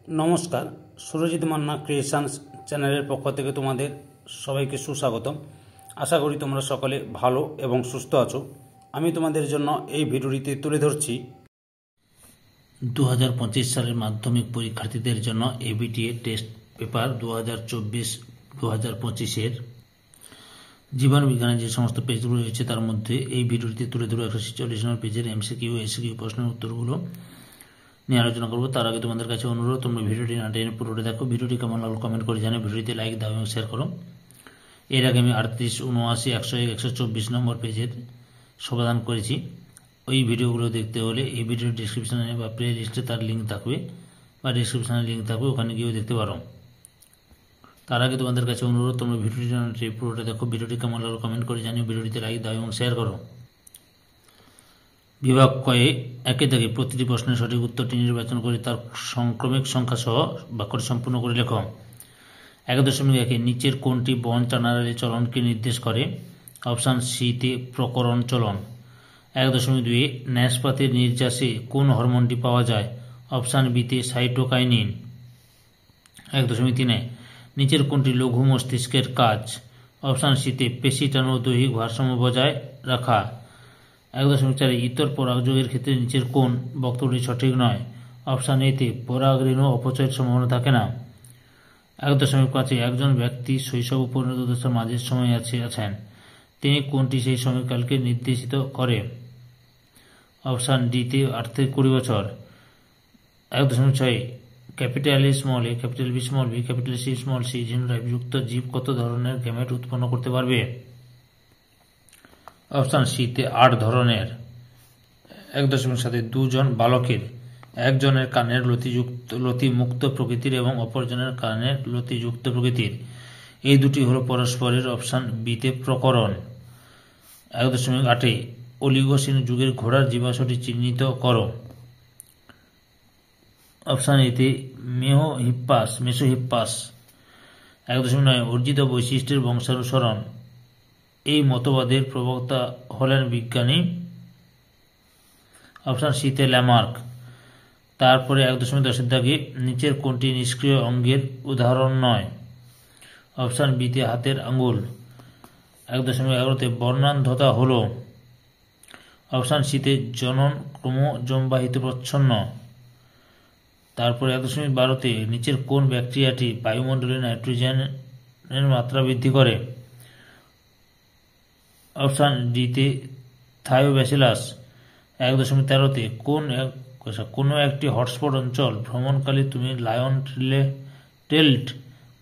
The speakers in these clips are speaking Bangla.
নমস্কার, সুরজিৎ মান্না ক্রিয়েশনস চ্যানেলের পক্ষ থেকে তোমাদের সবাইকে সুস্বাগতম। আশা করি তোমরা সকলে ভালো এবং সুস্থ আছো। আমি তোমাদের জন্য এই ভিডিওটিতে তুলে ধরছি 2025 সালের মাধ্যমিক পরীক্ষার্থীদের জন্য এবিটিএ টেস্ট পেপার 2024-2025 জীবাণু বিজ্ঞানের যে সমস্ত পেজগুলো রয়েছে তার মধ্যে এই ভিডিওটিতে তুলে ধরবো 146 নম্বর পেজের এমসিকিউ এসকিউ প্রশ্নের উত্তরগুলো নিয়ে আলোচনা করবো। তার আগে তোমাদের কাছে অনুরোধ, তোমরা ভিডিওটি না টেনে পুরোটা দেখো। ভিডিওটি কেমন লাগলো কমেন্ট করে জানিয়ে ভিডিওতে লাইক দাও এবং শেয়ার করো। এর আগে আমি 38, 79, 101, 124 নম্বর পেজের সমাধান করেছি। ওই ভিডিওগুলো দেখতে হলে এই ভিডিওর ডিসক্রিপশানে বা প্লে লিস্টে তার লিঙ্ক থাকবে বা ডিসক্রিপশানে লিঙ্ক থাকবে, ওখানে গিয়েও দেখতে পারো। তার আগে তোমাদের কাছে অনুরোধ, তোমরা ভিডিওটি না টেনে পুরোটা দেখো। ভিডিওটি কেমন লাগলো কমেন্ট করে জানিয়ে ভিডিওটিতে লাইক দাও এবং শেয়ার করো। বিভাগ কয়ে একে থেকে প্রতিটি প্রশ্নের সঠিক উত্তরটি নির্বাচন করে তার সংক্রমিক সংখ্যা সহ বাক্যটি সম্পূর্ণ করে লেখো। 1.1 নিচের কোনটি বন টানারালি চলনকে নির্দেশ করে? অপশান সিতে প্রকরণ চলন। 1.2 ন্যাসপাতের নির্যাসে কোন হরমোনটি পাওয়া যায়? অপশান বিতে সাইটোকাইনিন। 1.3 নিচের কোনটি লঘু মস্তিষ্কের কাজ? অপশান সিতে পেশি টানো দৈহিক ভারসাম্য বজায় রাখা। 1.4 ইতর পরাগযোগের ক্ষেত্রে নিচের কোন বক্তব্যটি সঠিক নয়? অপশান এতে পরাগ রেণু অপচয়ের সম্ভাবনা থাকে না। 1.5 একজন ব্যক্তি শৈশব ও পরিণত দশার মাঝের সময় আছেন, তিনি কোনটি সেই সময়কালকে নির্দেশিত করে? অপশান ডিতে 8 থেকে 20 বছর। 1.6 capital A small A, capital B small B, capital C small C জিনোটাইপযুক্ত জীব কত ধরনের গ্যামেট উৎপন্ন করতে পারবে? অপশান সিতে 8 ধরনের। 1.7 দুজন বালকের একজনের কানের লতিমুক্ত প্রকৃতির এবং অপরজনের কানের লতিযুক্ত প্রকৃতির, এই দুটি হলো পরস্পরের। অপশান বিতে প্রকরণ। 1.8 অলিগোসিন যুগের ঘোড়ার জীবাশ্মটি চিহ্নিত করো। অপশান এতে মেসোহিপ্পাস। 1.9 অর্জিত বৈশিষ্ট্যের বংশানুসরণ, এই মতবাদের প্রবক্তা হলেন বিজ্ঞানী। অপশান সিতে ল্যামার্ক। তারপরে 1.10 দাগে নিচের কোনটি নিষ্ক্রিয় অঙ্গের উদাহরণ নয়? অপশান বিতে হাতের আঙ্গুল। 1.11 বর্ণান্ধতা হল? অপশান সিতে জনন ক্রোমোজোমবাহিত প্রচ্ছন্ন। তারপরে 1.12 নিচের কোন ব্যাকটেরিয়াটি বায়ুমণ্ডলে নাইট্রোজেনের মাত্রা বৃদ্ধি করে? অপশান ডিতে থায়োব্যাসিলাস। 1.13 কোনো একটি হটস্পট অঞ্চল ভ্রমণকালে তুমি লায়ন টেল্ড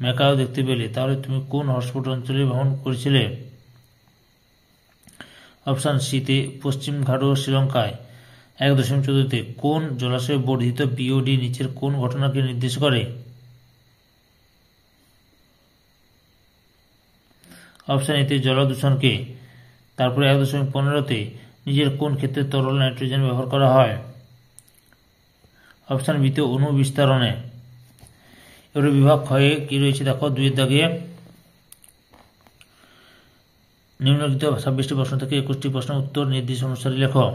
ম্যাকাও দেখতে পেলে, তাহলে তুমি কোন হটস্পট অঞ্চলে ভ্রমণ করেছিলে? অপশান সিতে পশ্চিম ঘাট ও শ্রীলঙ্কায়। 1.14 কোন জলাশয়ে বর্ধিত বিওডি নিচের কোন ঘটনাকে নির্দেশ করে? অপশান এতে জলদূষণকে। তারপরে 1.15 নিজের কোন ক্ষেত্রে তরল নাইট্রোজেন ব্যবহার করা হয়? অপশান বিতে অণু বিস্তারণে। এবার বিভাগ ক্ষয়ে কি রয়েছে দেখো। 2 দাগে নিম্নলিখিত 26টি প্রশ্ন থেকে 21টি প্রশ্নের উত্তর নির্দেশ অনুসারে লেখো।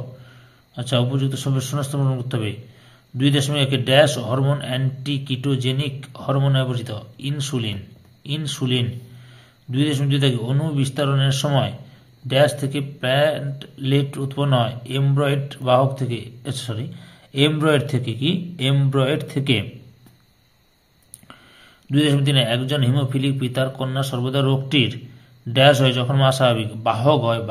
আচ্ছা, উপযুক্ত শূন্যস্থান পূরণ করতে হবে। 2.1 ড্যাশ হরমোন অ্যান্টিকিটোজেনিক হরমোন নামে পরিচিত? ইনসুলিন। 2.2 দাগে অণু বিস্তারণের সময় ড্যাশ থেকে প্ল্যান্টলেট উৎপন্ন হয়? এমব্রয়েড থেকে। 2.3 একজন হিমোফিলিক পিতার কন্যা সর্বদা রোগটির ড্যাশ হয় যখন মা স্বাভাবিক? বাহক হয়।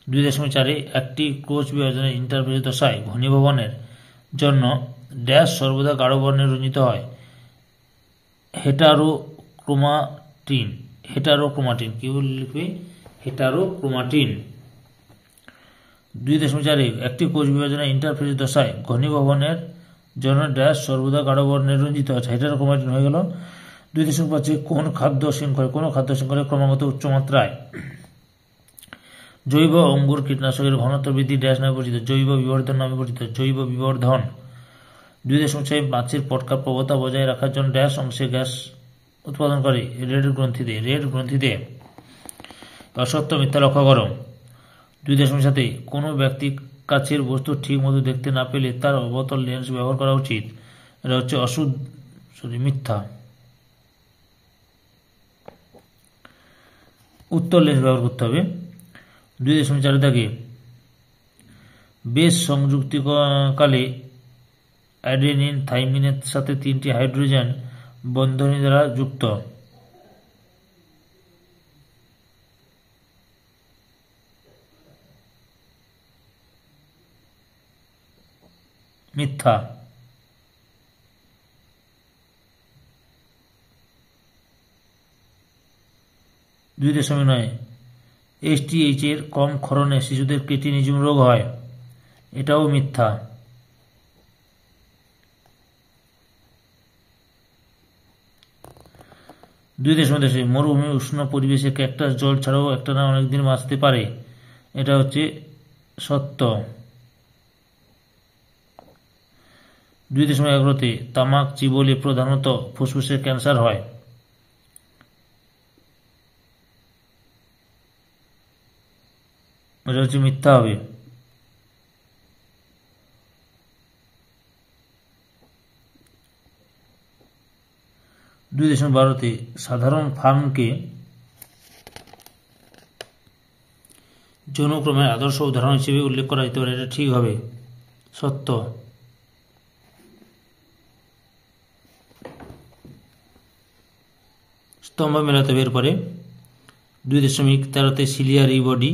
2.4 একটি কোষ বিভাজনের ইন্টারফেজ দশায় ঘনীভবনের জন্য ড্যাশ সর্বদা গাঢ় বর্ণে রঞ্জিত হয়? হেটারোক্রোমাটিন। কি লিখবে? হেটারোক্রোমাটিন। 2.4 একটি কোষ বিভাজনের ইন্টারফেজ দশায় ঘনীভবনের জন্য ড্যাশ সর্বদা গাঢ় বর্ণে রঞ্জিত হয়? হেটারোক্রোমাটিন হয়ে গেল। 2.5 কোন খাদ্য শৃঙ্খলে ক্রমাগত উচ্চমাত্রায় জৈব অঙ্কুর কীটনাশকের ঘনত্ব বৃদ্ধি ড্যাশ নামে পরিচিত? জৈব বিবর্ধন নামে পরিচিত? জৈব বিবর্ধন। 2.6 মাছের পটকার প্রবণতা বজায় রাখার জন্য ড্যাশ অংশে গ্যাস উৎপাদন করে? রেড গ্রন্থিতে। সত্য মিথ্যা লক্ষ্য করো। 2.7 কোনো ব্যক্তি কাছের বস্তু ঠিক মতো দেখতে না পেলে তার অবতল লেন্স ব্যবহার করা উচিত? এটা হচ্ছে মিথ্যা। উত্তর লেন্স ব্যবহার করতে হবে। 2.4 দাগে বেশ সংযুক্তিকালে অ্যাডেনিন থাইমিনের সাথে 3টি হাইড্রোজেন বন্ধনী দ্বারা যুক্ত। মিথ্যা। 2.9 STH এর কম ক্ষরণে শিশুদের ক্রিটিনিজম রোগ হয়। এটাও মিথ্যা। 2.10 মরুভূমি উষ্ণ পরিবেশে ক্যাকটাস জল ছাড়াও একটানা অনেকদিন বাঁচতে পারে। এটা হচ্ছে সত্য। 2.11 তামাক চিবোলে প্রধানত ফুসফুসের ক্যান্সার হয়। এটা হচ্ছে মিথ্যা হবে। 2.12 সাধারণ ফার্মকে যৌনক্রমের আদর্শ উদাহরণ হিসেবে উল্লেখ করা যেতে পারে। এটা ঠিক হবে, সত্য। স্তম্ভ মেলাতে বের করে। 2.13 সিলিয়ারি বডি,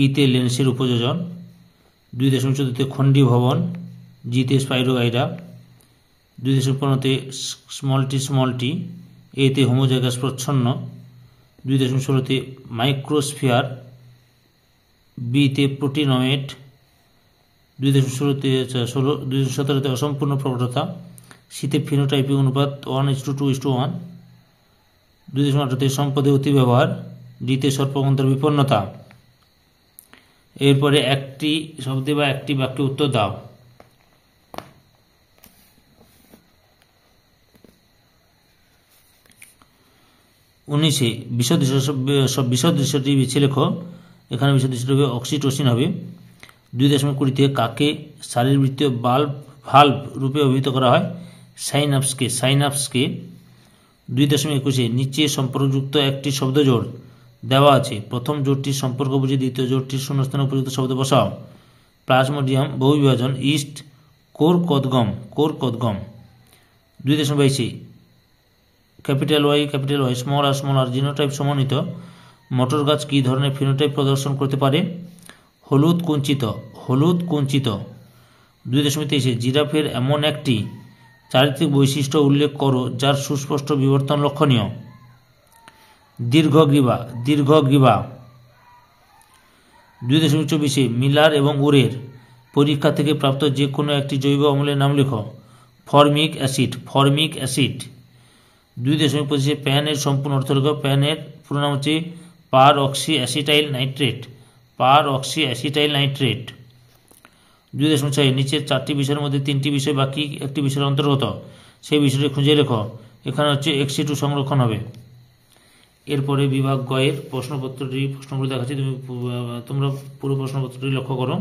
ইতে লেন্সের উপযোজন। 2.14 খণ্ডী ভবন, জিতে স্পাইরোগাইরা। 2.15 স্মল টি, এতে হোমোজাইগাস প্রচ্ছন্ন। 2.16 মাইক্রোস্ফিয়ার, বিতে প্রোটিনয়েড। 2.17 অসম্পূর্ণ প্রকটতা, শীতে ফিনোটাইপিক অনুপাত 1:2:1। 2.18 সম্পদে অতি ব্যবহার, ডিতে সর্পগন্ধার বিপন্নতা। এরপরে একটি শব্দে বা একটি বাক্যে উত্তর দাও। 19 বিশদ দৃশ্যটি বেছে লেখো। এখানে বিশদ দৃশ্যটি হবে অক্সিটোসিন হবে। 2.20 কাকে শারীরবৃত্তীয় ভাল্ব রূপে অভিহিত করা হয়? সাইনাপসকে। 2.21 নিচে সম্পর্কযুক্ত একটি শব্দজোড় দেওয়া আছে। প্রথম জোড়টির সম্পর্ক বুঝে দ্বিতীয় জোড়টির শূন্যস্থানে উপযুক্ত শব্দ বসাও। প্লাজমোডিয়াম, বহুবিভাজন, ইস্ট, কোর কদগম। 2.22 capital Y small R genotype সমন্বিত মটর গাছ কী ধরনের ফিনোটাইপ প্রদর্শন করতে পারে? হলুদ কুঞ্চিত। 2.23 জিরাফের এমন একটি চারিত্রিক বৈশিষ্ট্য উল্লেখ করো যার সুস্পষ্ট বিবর্তন লক্ষণীয়। দীর্ঘগ্রীবা। 2.24 মিলার এবং উরের পরীক্ষা থেকে প্রাপ্ত যে কোনো একটি জৈব অম্লের নাম লেখো। Formic acid. 2.25 প্যানের সম্পূর্ণ অর্থ লেখো। প্যানের পুরো নাম হচ্ছে পার অক্সি অ্যাসিটাইল নাইট্রেট। 2.6 নিচের 4টি বিষয়ের মধ্যে 3টি বিষয় বাকি একটি বিষয়ের অন্তর্গত, সেই বিষয়টি খুঁজে লেখো। এখানে হচ্ছে x2 সংরক্ষণ হবে। এরপরে বিভাগ গ এর প্রশ্নগুলো দেখাচ্ছি, তোমরা পুরো প্রশ্নপত্রটি লক্ষ্য করো।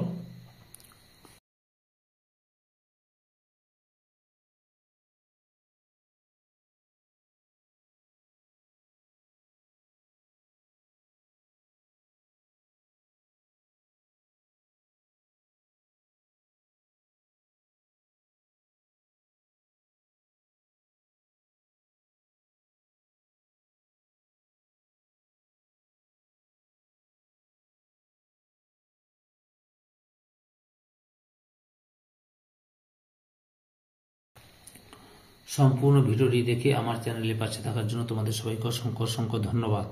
সম্পূর্ণ ভিডিওটি দেখে আমার চ্যানেলের পাশে থাকার জন্য তোমাদের সবাইকে অসংখ্য ধন্যবাদ।